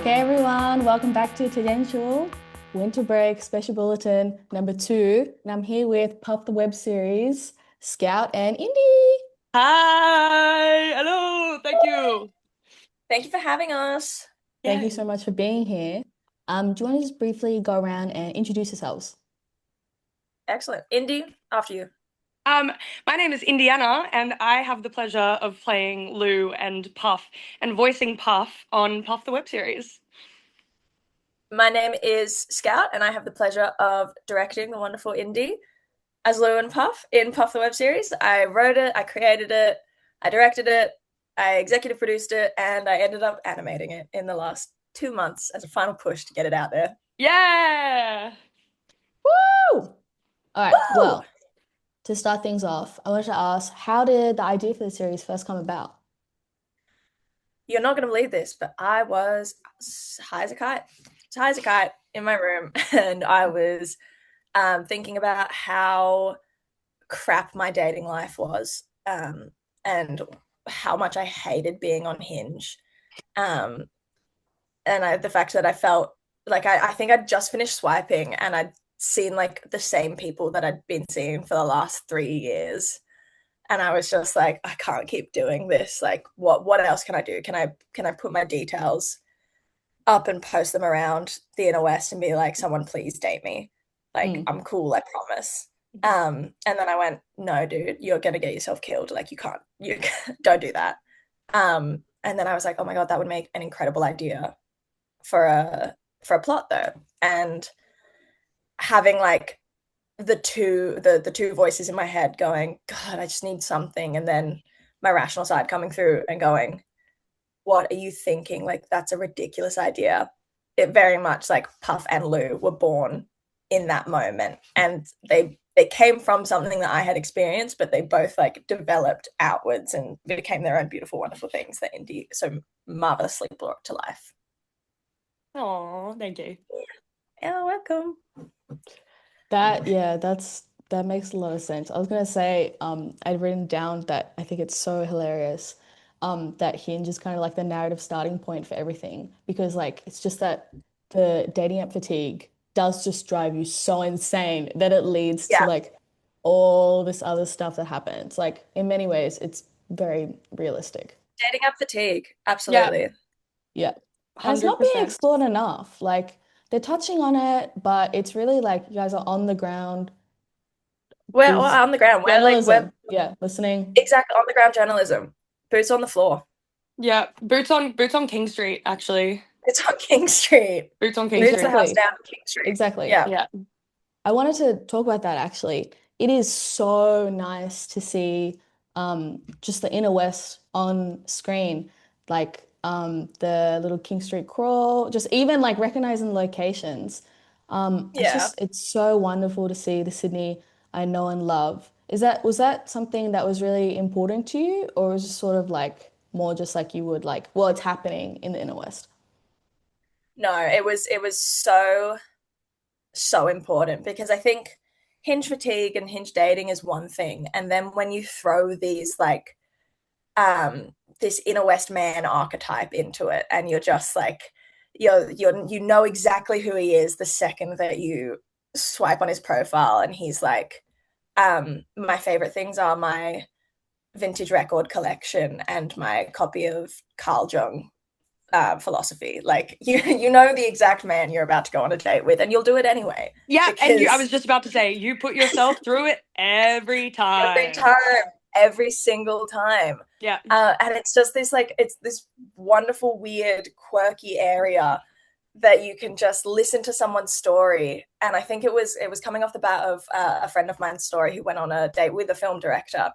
Okay, everyone, welcome back to Tangential Winter Break Special Bulletin number 2. And I'm here with Puff the Web Series, Scout, and Indy. Hi, hello, thank you. Thank you for having us. Thank you Yay. so much for being here. Do you want to just briefly go around and introduce yourselves? Excellent. Indy, after you. Um, my name is Indiana, and I have the pleasure of playing Lou and Puff and voicing Puff on Puff the web series. My name is Scout, and I have the pleasure of directing the wonderful Indy as Lou and Puff in Puff the Web Series. I wrote it, I created it, I directed it, I executive produced it, and I ended up animating it in the last 2 months as a final push to get it out there. Yeah. Woo! All right, Woo! well, to start things off, I wanted to ask, how did the idea for the series first come about? You're not going to believe this, but I was high as a kite. High as a kite in my room, and I was thinking about how crap my dating life was, and how much I hated being on Hinge. Um, and the fact that I felt like I think I'd just finished swiping and I'd seen like the same people that I'd been seeing for the last 3 years. And I was just like, I can't keep doing this. Like, what else can I do? Can I put my details up and post them around the inner west and be like, someone please date me? Like, Mm. I'm cool, I promise. And then I went, no, dude, you're gonna get yourself killed. Like, you don't do that. And then I was like, oh my God, that would make an incredible idea for a plot though. And having like the two voices in my head going, God, I just need something. And then my rational side coming through and going, what are you thinking? Like, that's a ridiculous idea. It very much like Puff and Lou were born in that moment. And they came from something that I had experienced, but they both like developed outwards and became their own beautiful, wonderful things that Indy so marvelously brought to life. Oh, thank you. Yeah, welcome. That makes a lot of sense. I was gonna say, I'd written down that I think it's so hilarious, that Hinge is kind of like the narrative starting point for everything because like it's just that the dating app fatigue does just drive you so insane that it leads to Yeah, like all this other stuff that happens. Like in many ways, it's very realistic. dating app fatigue. Yeah, Absolutely. Yeah. Has not been 100%. explored enough. Like they're touching on it, but it's really like you guys are on the ground We're boots on the ground. We're journalism. Yeah, listening. exactly on the ground journalism. Boots on the floor. Yeah, boots on King Street, actually. It's on King Street. Boots on King Boots the Street. house Exactly. down King Street. Exactly. Yeah. Yeah. I wanted to talk about that actually. It is so nice to see just the inner west on screen, like the little King Street crawl, just even like recognizing locations. Yeah. It's so wonderful to see the Sydney I know and love. Was that something that was really important to you, or was it sort of like more just like you would like, well, it's happening in the inner west? No, it was so important because I think hinge fatigue and hinge dating is one thing. And then when you throw these like this inner west man archetype into it and you're just like you know exactly who he is the second that you swipe on his profile and he's like my favorite things are my vintage record collection and my copy of Carl Jung philosophy. Like you know the exact man you're about to go on a date with, and you'll do it anyway Yeah, and I because was just about to say, you put yourself through it every every time. time, every single time. Yeah. And it's just this like it's this wonderful, weird, quirky area that you can just listen to someone's story. And I think it was coming off the bat of a friend of mine's story who went on a date with a film director,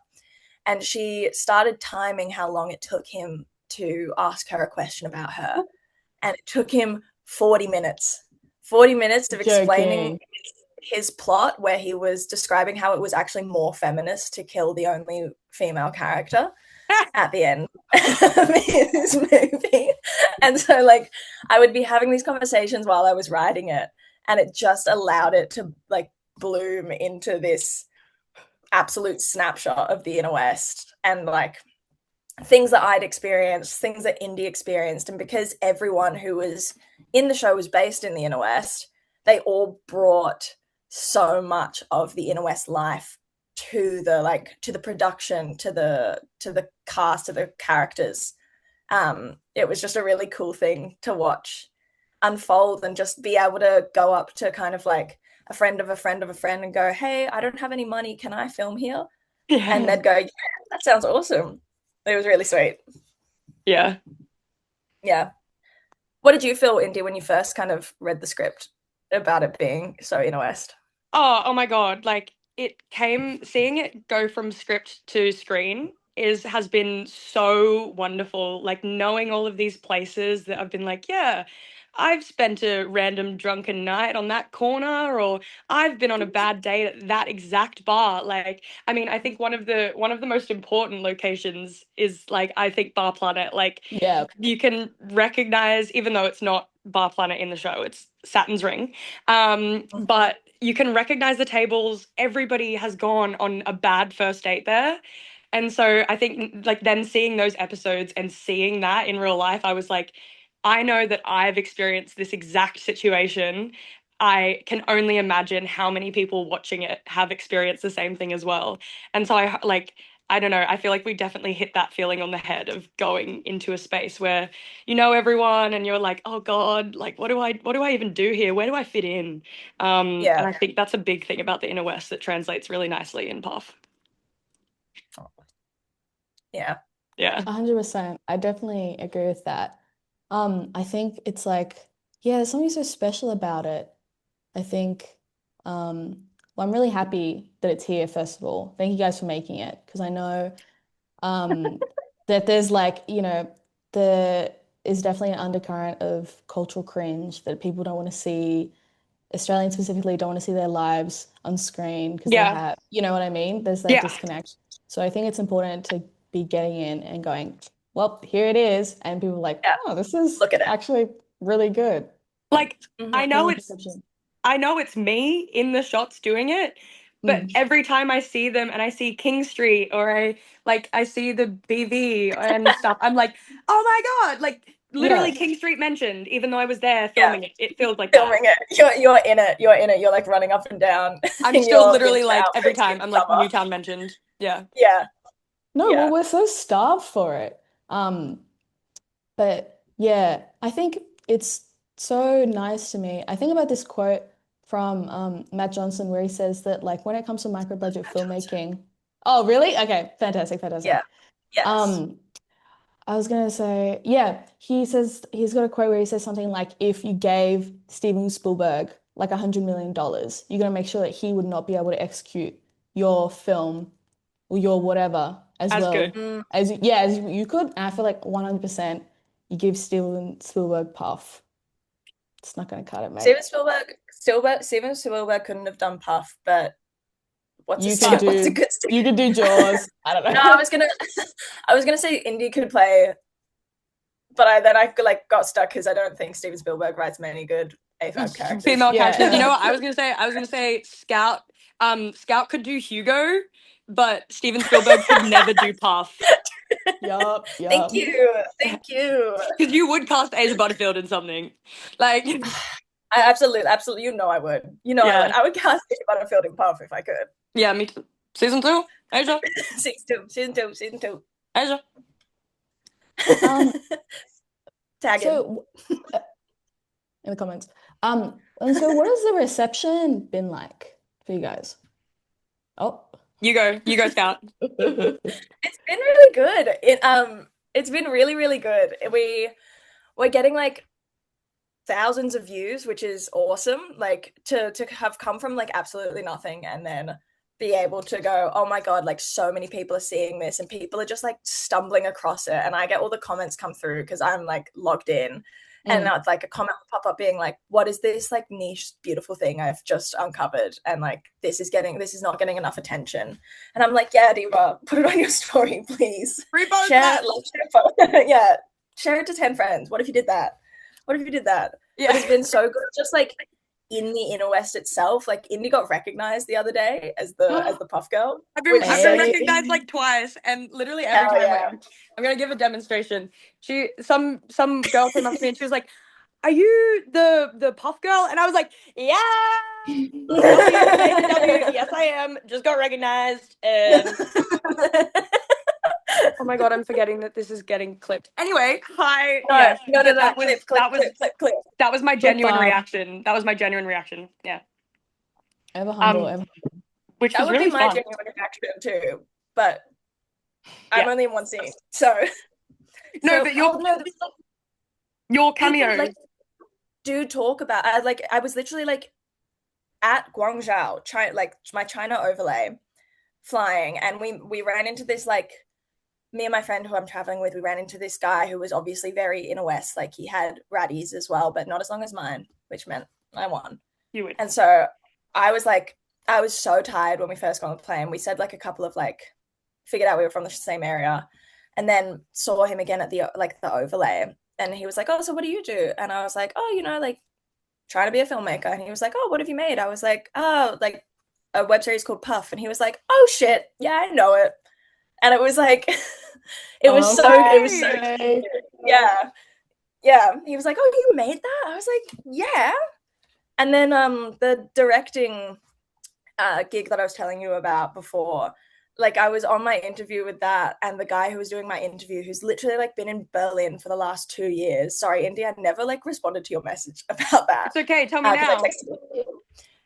and she started timing how long it took him to ask her a question about her, and it took him 40 minutes. 40 minutes of explaining Joking. his plot where he was describing how it was actually more feminist to kill the only female character at the end of his movie. And so like I would be having these conversations while I was writing it, and it just allowed it to like bloom into this absolute snapshot of the inner west. And like things that I'd experienced, things that Indy experienced, and because everyone who was in the show was based in the inner west, they all brought so much of the inner west life to the production, to the cast, to the characters. It was just a really cool thing to watch unfold, and just be able to go up to kind of like a friend of a friend of a friend and go, hey, I don't have any money, can I film here? And Yeah. they'd go, yeah, that sounds awesome. It was really sweet. Yeah. Yeah. What did you feel, Indy, when you first kind of read the script about it being so inner west? Oh my God. Like seeing it go from script to screen has been so wonderful. Like knowing all of these places that I've been like, yeah, I've spent a random drunken night on that corner, or I've been on a bad date at that exact bar. Like, I mean, I think one of the most important locations is like, I think Bar Planet. Like Yeah. you can recognize, even though it's not Bar Planet in the show, it's Saturn's Ring. But you can recognize the tables. Everybody has gone on a bad first date there. And so I think like then seeing those episodes and seeing that in real life, I was like, I know that I've experienced this exact situation. I can only imagine how many people watching it have experienced the same thing as well. And so I don't know, I feel like we definitely hit that feeling on the head of going into a space where you know everyone and you're like, oh God, like what do I even do here? Where do I fit in? And Yeah. I think that's a big thing about the Inner West that translates really nicely in Puff. Yeah. Yeah. 100%. I definitely agree with that. I think it's like, yeah, there's something so special about it. I think, well, I'm really happy that it's here, first of all. Thank you guys for making it, because I know um, that there's like, there is definitely an undercurrent of cultural cringe that people don't want to see. Australians specifically don't want to see their lives on screen because they Yeah. have, you know what I mean? There's that Yeah. disconnect. So I think it's important to be getting in and going, well, here it is. And people are like, Yeah. oh, this is Look at it. actually really good. Like I Mm-hmm. know Changing it's perception. I know it's me in the shots doing it, but Mm. every time I see them and I see King Street or I see the BV and stuff, I'm like, oh my God, like literally Yeah. King Street mentioned, even though I was there Yeah. filming it. It feels like that. Filming it. You're in it. You're in it. You're like running up and down I'm in still your literally winter like every outfits in time I'm like summer. Newtown mentioned. Yeah. Yeah. No, well, Yeah. we're so starved for it. But yeah, I think it's so nice to me. I think about this quote from Matt Johnson where he says that like when it comes to micro budget Matt Johnson. filmmaking, oh really? Okay, fantastic, Yeah. fantastic. Yes. Um, I was gonna say, yeah, he says he's got a quote where he says something like, if you gave Steven Spielberg like $100 million, you're gonna make sure that he would not be able to execute your film or your whatever as As well good. Mm. as you could. And I feel like 100% you give Steven Spielberg puff. It's not gonna cut it, mate. Steven Spielberg couldn't have done Puff, but what's You could what's a do good you could do Jaws. I don't No, I know. was gonna I was gonna say Indy could play, but I like got stuck because I don't think Steven Spielberg writes many good A5 characters. Female characters. You know Yeah. what? I was gonna say Scout. Scout could do Hugo, but Steven Spielberg could never do Puff. Yup, Thank yup. you. Thank you. Because you would cast Asia Butterfield in something. Like, I absolutely, you know I would. You know I would. yeah. I would cast Bishop Butterfield in Puff if I could. Yeah, me too. Season 2? Asia. Season two. Asia. Um, Tag in. so in the comments. And so what has the reception been like for you guys? Oh. You go. You go, Scout. It's been really good. It's been really, really good. We're getting like thousands of views, which is awesome. Like to have come from like absolutely nothing and then be able to go, oh my God, like so many people are seeing this and people are just like stumbling across it. And I get all the comments come through because I'm like logged in. And now it's like a comment will pop up being like, what is this like niche, beautiful thing I've just uncovered? And like, this is not getting enough attention. And I'm like, yeah, Diva, put it on your story, please. Repost Share that. it, yeah, share it to 10 friends. What if you did that? What if you did that? Yeah. But it's been so good. Just like in the inner west itself. Like Indy got recognized the other day as the puff girl. I've been recognized like twice, and literally every time I'm gonna give a demonstration. Some girl came up to me and she was like, "Are you the puff girl?" And I was like, "Yeah, yes I am. Just got recognized." And oh my god, I'm forgetting that this is getting clipped. Anyway, hi. No, that was my genuine reaction. That was my genuine reaction. Yeah. Ever humble. Which that was would really be my fun. genuine reaction too, but I'm only in one scene, so but your cameo. Like, do talk about. I was literally like at Guangzhou, China, like my China overlay, flying, and we ran into this, like, me and my friend who I'm traveling with, we ran into this guy who was obviously very inner west. Like he had ratties as well, but not as long as mine, which meant I won. You would. And so I was so tired when we first got on the plane. We said like a couple of figured out we were from the same area, and then saw him again at the overlay, and he was like, "Oh, so what do you do?" And I was like, "Oh, like trying to be a filmmaker." And he was like, "Oh, what have you made?" I was like, "Oh, like a web series called Puff." And he was like, "Oh shit, yeah, I know it." And it was like it was so cute. Yeah. He was like, "Oh, you made that?" I was like, "Yeah." And then the directing gig that I was telling you about before, like I was on my interview with that, and the guy who was doing my interview, who's literally like been in Berlin for the last 2 years. Sorry, Indy, I never like responded to your message about that. It's okay, tell me now.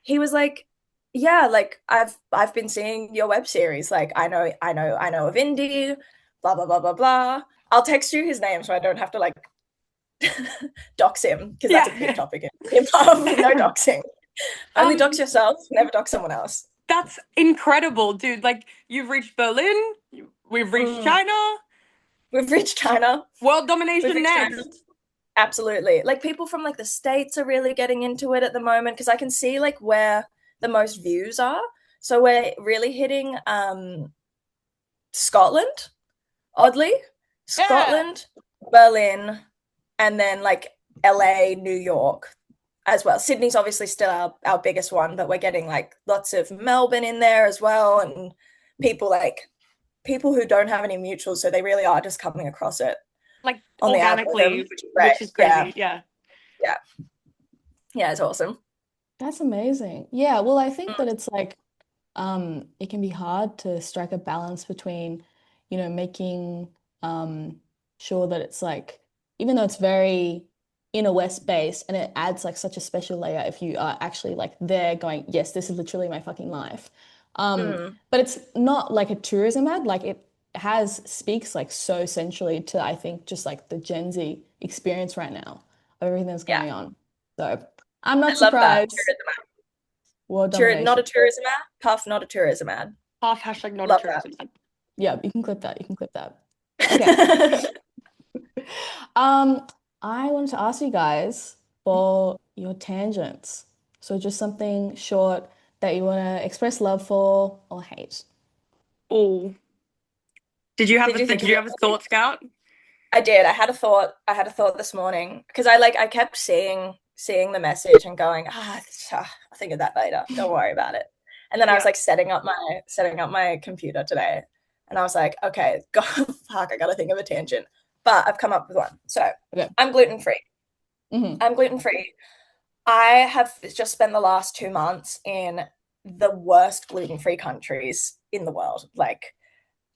He was like, "Yeah, like I've been seeing your web series. Like I know of Indy, blah blah blah blah blah." I'll text you his name so I don't have to like dox him, because that's a big topic in hip-hop. No doxing. Only dox yourself, never dox someone else. That's incredible, dude. Like, you've reached Berlin, we've reached China. We've reached China. World domination next. China. Absolutely. Like people from like the States are really getting into it at the moment, because I can see like where the most views are. So we're really hitting Scotland, oddly. Scotland, Berlin, and then like LA, New York as well. Sydney's obviously still our biggest one, but we're getting like lots of Melbourne in there as well, and people who don't have any mutuals, so they really are just coming across it like on organically, which is crazy. Yeah, it's awesome. That's amazing. Yeah, well, I think that it's like it can be hard to strike a balance between, making sure that it's like, even though it's very inner west based, and it adds like such a special layer if you are actually like there going, yes, this is literally my fucking life. But it's not like a tourism ad. Like it speaks like so centrally to, I think, just like the Gen Z experience right now of everything that's going on. So I'm not surprised. Not a tourism ad. Puff, not a tourism ad. Puff, hashtag not a tourism ad. Yeah, you can clip that. Okay. I wanted to ask you guys for your tangents. So just something short that you want to express love for or hate. Oh. Did you have a thought, Scout? I did. I had a thought this morning, because I kept seeing the message and going, I'll think of that later. Don't worry about it. And then I was like setting up my computer today, and I was like, okay, fuck, I gotta think of a tangent. But I've come up with one. So I'm gluten-free. I'm gluten-free. I have just spent the last 2 months in the worst gluten-free countries in the world. Like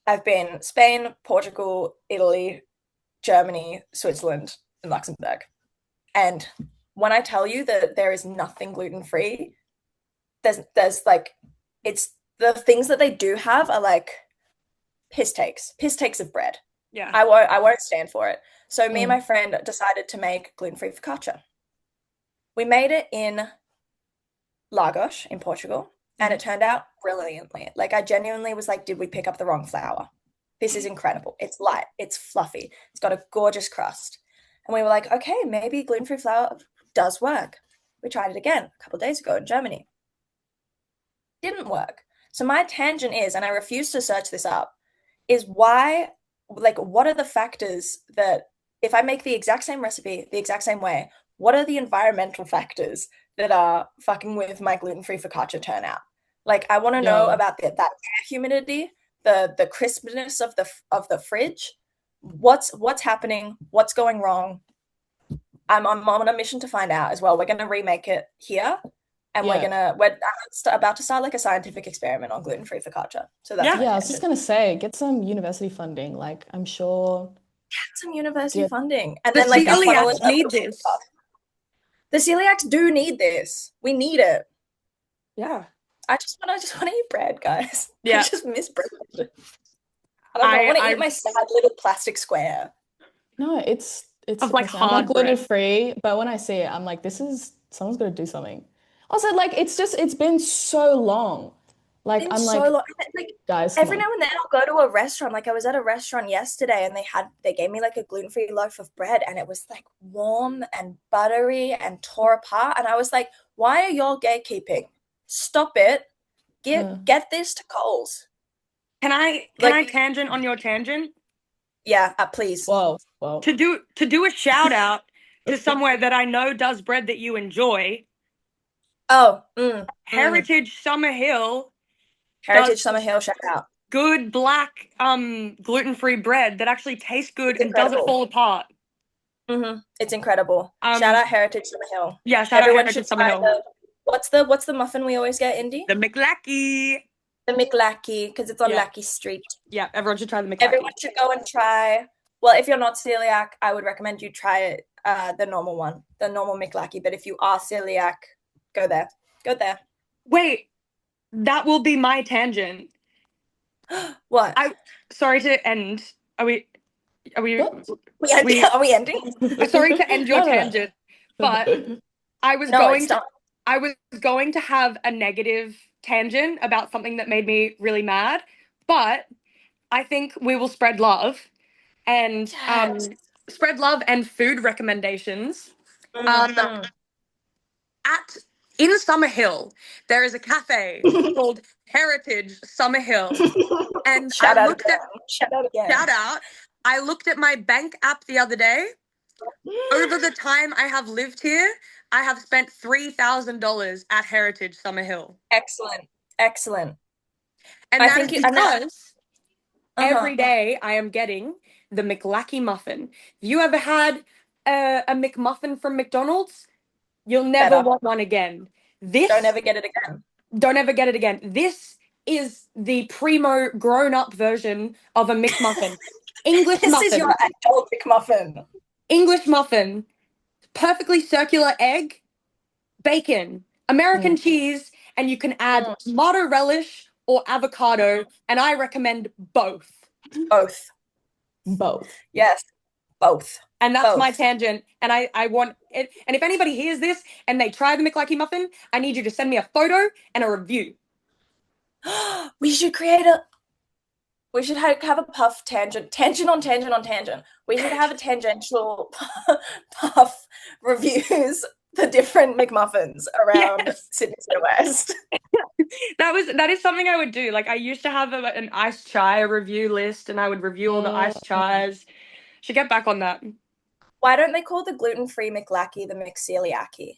I've been Spain, Portugal, Italy, Germany, Switzerland, and Luxembourg. And when I tell you that there is nothing gluten-free, there's like, it's the things that they do have are like piss takes of bread. Yeah. I won't stand for it. So me and my friend decided to make gluten-free focaccia. We made it in Lagos in Portugal, and it turned out brilliantly. Like I genuinely was like, did we pick up the wrong flour? This is incredible. It's light, it's fluffy, it's got a gorgeous crust. And we were like, okay, maybe gluten-free flour does work. We tried it again a couple of days ago in Germany. Didn't work. So my tangent is, and I refuse to search this up, is why, like, what are the factors that if I make the exact same recipe, the exact same way, what are the environmental factors that are fucking with my gluten-free focaccia turnout? Like, I want to know Yeah. about that air humidity, the crispness of the fridge. What's happening? What's going wrong? I'm on a mission to find out as well. We're gonna remake it here, and Yeah. we're about to start like a scientific experiment on gluten-free focaccia. So that's Yeah. my Yeah, I was just tangent. gonna say, get some university funding. Like, I'm sure Some university get funding, and The then like funnel it celiacs up. need this. The celiacs do need this. We need it. Yeah. I just want to eat bread, guys. I Yeah. just miss bread. I don't know. I want to I eat my sad little plastic square. no, it's of like disgusting. I'm like hard gluten bread. free, but when I see it, I'm like, this is someone's gonna do something. Also, like it's been so long. Like Been I'm so like, long. Like guys, come every on. now and then I'll go to a restaurant. Like I was at a restaurant yesterday and they gave me like a gluten-free loaf of bread and it was like warm and buttery and tore apart. And I was like, why are y'all gatekeeping? Stop it. Yeah. Get this to Coles. Can I Like, tangent on your tangent? yeah, please. Whoa, whoa. To do a shout out to somewhere that I know does bread that you enjoy. Oh, Heritage Summer Hill Heritage does Summer Hill, shout out. good black gluten-free bread that actually tastes good It's and doesn't incredible. fall apart. It's incredible. Shout out Heritage Summer Hill. Yeah, shout out Everyone Heritage should Summer try Hill. what's the muffin we always get, Indy? The McLackey. The McLackey, because it's on Yeah. Lackey Street. Yeah, everyone should try the McLackey. Everyone should go and try. Well, if you're not celiac, I would recommend you try it, the normal one, the normal McLackey. But if you are celiac, go there. Go there. Wait, that will be my tangent. What? Sorry to end. Are we What? Are we ending? sorry to end your No, no, no. tangent, but I was No, going it's to not. I was going to have a negative tangent about something that made me really mad, but I think we will spread love and Yes. spread love and food recommendations. Mhm. At in Summer Hill, there is a cafe called Heritage Summer Hill, and Shout out again. Shout out again. shout out. I looked at my bank app the other day. Over the time I have lived here, I have spent $3,000 at Heritage Summer Hill. Excellent. Excellent. And I that think is you and that, because every day I am getting the McLackey muffin. Have you ever had a McMuffin from McDonald's? You'll never better. want one again. This Don't ever get it again. don't ever get it again. This is the primo grown-up version of a McMuffin. English This is muffin. your adult McMuffin. English muffin. Perfectly circular egg, bacon, American cheese, and you can add tomato relish or avocado, and I recommend both. Both. Both. Yes. Both. And that's my Both. tangent. And I want it. And if anybody hears this and they try the McLackey muffin, I need you to send me a photo and a review. We should we should have a puff tangent on tangent on tangent. We should have a tangential puff reviews the different McMuffins around Yes. Sydney West. That is something I would do. Like I used to have an iced chai review list, and I would review all the iced chais. Should get back on that. Why don't they call the gluten-free McLackey the McCeliacky?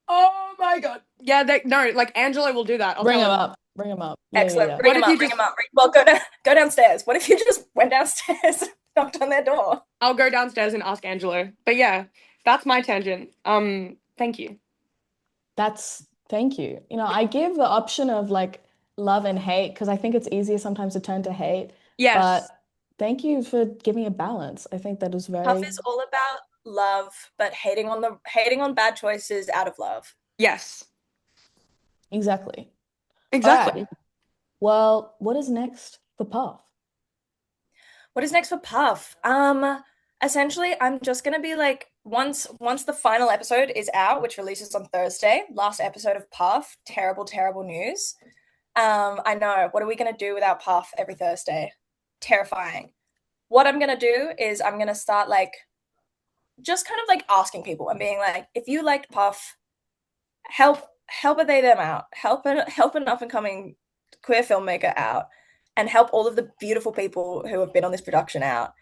Oh my god! Yeah, no, like Angela will do that. I'll Bring tell him her. up. Bring him up. Yeah, Excellent. yeah, yeah. Bring them up. Well, go downstairs. What if you just went downstairs, knocked on their door? I'll go downstairs and ask Angela. But yeah, that's my tangent. Thank you. Thank you. You know, I give the option of like love and hate because I think it's easier sometimes to turn to hate. Yes. But thank you for giving a balance. I think that is Puff very is all about love, but hating on bad choices out of love. Yes. exactly. Exactly. All right. Well, what is next for Puff? What is next for Puff? Essentially, I'm just gonna be like once the final episode is out, which releases on Thursday, last episode of Puff, terrible, terrible news. I know. What are we gonna do without Puff every Thursday? Terrifying. What I'm gonna do is I'm gonna start like just kind of like asking people and being like, if you liked Puff, help a they them out, help an up and coming queer filmmaker out, and help all of the beautiful people who have been on this production out.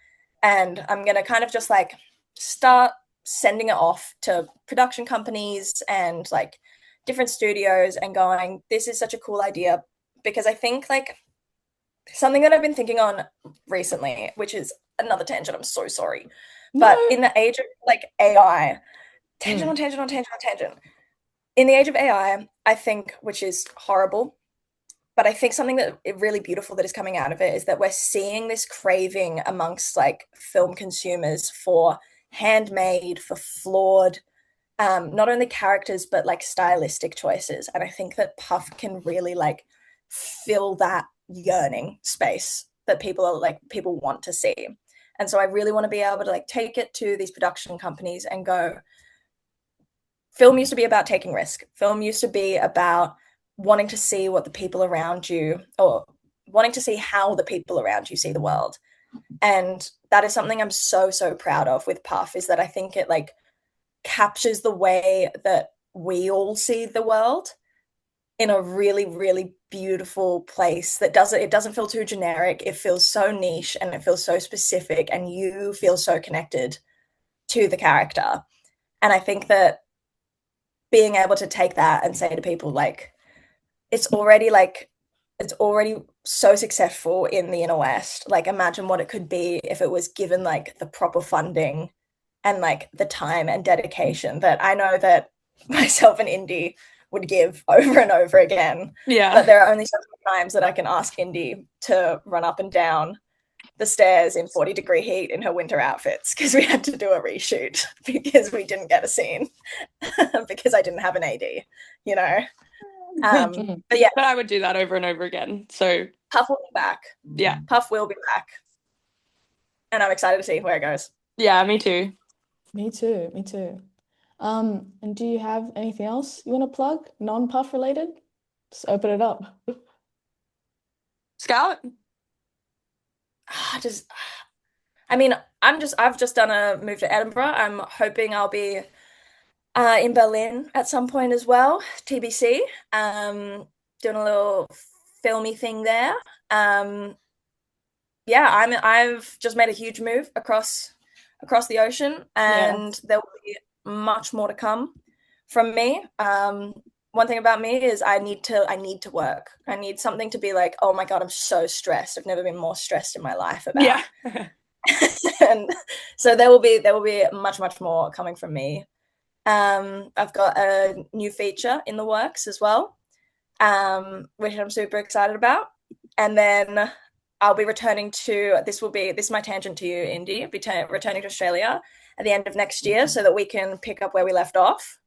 And I'm gonna kind of just like start sending it off to production companies and like different studios and going, this is such a cool idea. Because I think like something that I've been thinking on recently, which is another tangent, I'm so sorry. But No. in the age of like AI, tangent Mm. on tangent on tangent on tangent. In the age of AI, I think, which is horrible, but I think something that really beautiful that is coming out of it is that we're seeing this craving amongst like film consumers for handmade, for flawed, not only characters but like stylistic choices. And I think that Puff can really like fill that yearning space that people want to see. And so I really want to be able to like take it to these production companies and go, film used to be about taking risk. Film used to be about wanting to see what the people around you, or wanting to see how the people around you see the world. And that is something I'm so, so proud of with Puff, is that I think it like captures the way that we all see the world in a really, really beautiful place that doesn't feel too generic. It feels so niche and it feels so specific, and you feel so connected to the character. And I think that being able to take that and say to people like, it's already so successful in the inner west, like imagine what it could be if it was given like the proper funding and like the time and dedication that I know that myself and Indy would give over and over again. Yeah. But there are only so many times that I can ask Indy to run up and down the stairs in 40-degree heat in her winter outfits, because we had to do a reshoot because we didn't get a scene because I didn't have an AD, you know. But yeah, But I would do that over and over again. So Puff will be back. yeah. Puff will be back. And I'm excited to see where it goes. Yeah, me too. Me too. Me too. And do you have anything else you want to plug, non-Puff related? Just open it up. Scout? I've just done a move to Edinburgh. I'm hoping I'll be in Berlin at some point as well, TBC. Doing a little filmy thing there. Yeah, I've just made a huge move across the ocean, and there will be much more to come from me. One thing about me is I need to work. I need something to be like, oh my God, I'm so stressed. I've never been more stressed in my life about. Yeah. And so there will be much, much more coming from me. I've got a new feature in the works as well, which I'm super excited about. And then I'll be returning to, this is my tangent to you, Indy. I'll be returning to Australia at the end of next year so that we can pick up where we left off.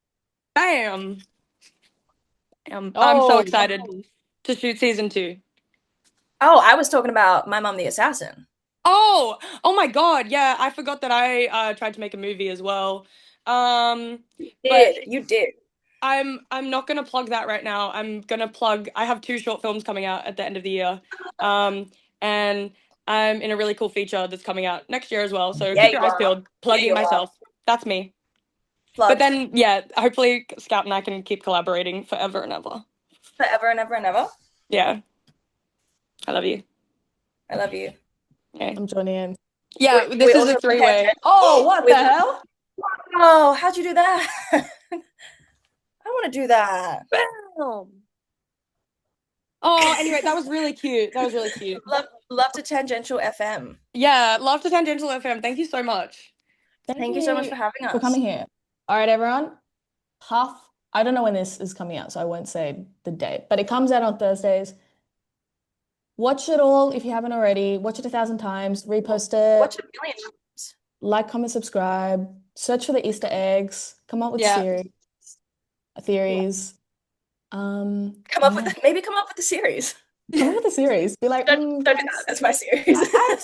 Bam. I'm so Oh, excited to shoot season 2. Oh, I was talking about My Mum the Assassin. Oh my God. Yeah, I forgot that I tried to make a movie as well. But You did. I'm not gonna plug that right now. I have 2 short films coming out at the end of the year. And I'm in a really cool feature that's coming out next year as well. So Yeah, keep your you eyes are. peeled. Plugging Yeah, you are. myself. That's me. Plug But then yeah, hopefully Scout and I can keep collaborating forever and ever. forever and ever and ever. Yeah. I love you. I love you. Okay. I'm joining in. Yeah, We this is also a 3-way. Oh, what the hell? Oh, how'd you do that? I want to do that. Bam. Oh, anyway, that was really cute. That was really cute. Love to Tangential FM. Yeah, love to Tangential FM. Thank you so much. Thank you so much for having us. For coming here. All right, everyone. Puff. I don't know when this is coming out, so I won't say the date, but it comes out on Thursdays. Watch it all if you haven't already. Watch it 1,000 times. Repost it. Watch it a million times. Like, comment, subscribe. Search for the Easter eggs. Come up with theories. Come up with the series. Come up with a series. Be like, Don't do that. That's my series. I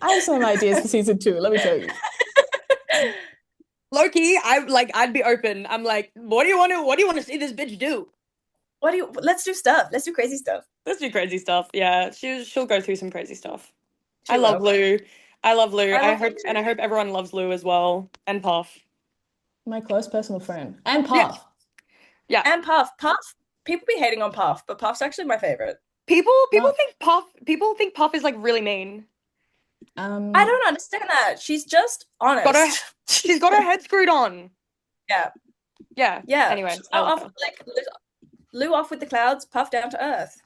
have some ideas for season 2. Let me tell you. Loki, I'd be open. I'm like, what do you want to see this bitch do? Let's do stuff. Let's do crazy stuff. Let's do crazy stuff. Yeah, she'll go through some crazy stuff. I love Lou. I hope everyone loves Lou as well. And Puff. My close personal friend. And Puff. Yeah. And Puff. People be hating on Puff, but Puff's actually my favorite. People think Puff is like really mean. I don't understand that. She's just honest. She's got her head screwed on. Yeah. Yeah. Anyway, she's not off, like Lou off with the clouds, puff down to earth.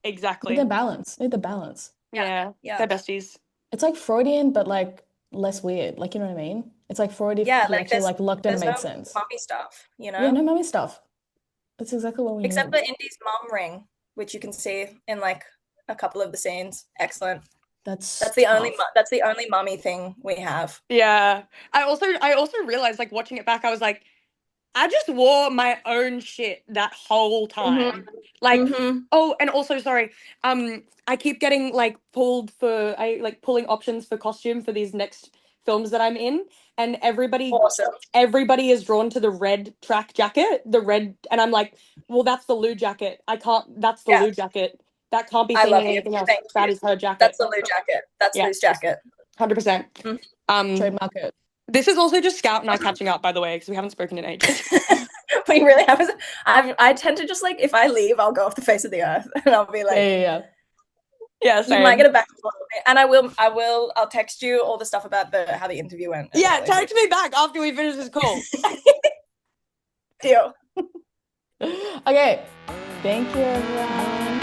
Exactly. Need the balance. Need the balance. Yeah. They're besties. It's like Freudian, but like less weird. Like, you know what I mean? It's like Freud if he like actually like looked and made sense. Mummy stuff, you know? Yeah, no mummy stuff. That's exactly what we Except need. for Indy's mum ring, which you can see in like a couple of the scenes. Excellent. That's the only mummy thing we have. Yeah. I also realized, like, watching it back, I was like, I just wore my own shit that whole time. Like, oh, and also, sorry, I keep getting like pulling options for costume for these next films that I'm in, and everybody is drawn to the red track jacket, and I'm like, well, that's the Lou jacket. That's the Lou jacket. That can't be seen in anything else. That is her jacket. That's the Lou jacket. That's Lou's jacket. 100%. Trademark it. This is also just Scout and I catching up, by the way, because we haven't spoken in ages. We really haven't. I tend to just like, if I leave, I'll go off the face of the earth, and I'll be like, yeah. Same. You might get it back, and I'll text you all the stuff about how the interview went. Yeah, text me back after we finish this call. Deal. Okay. Thank you, everyone.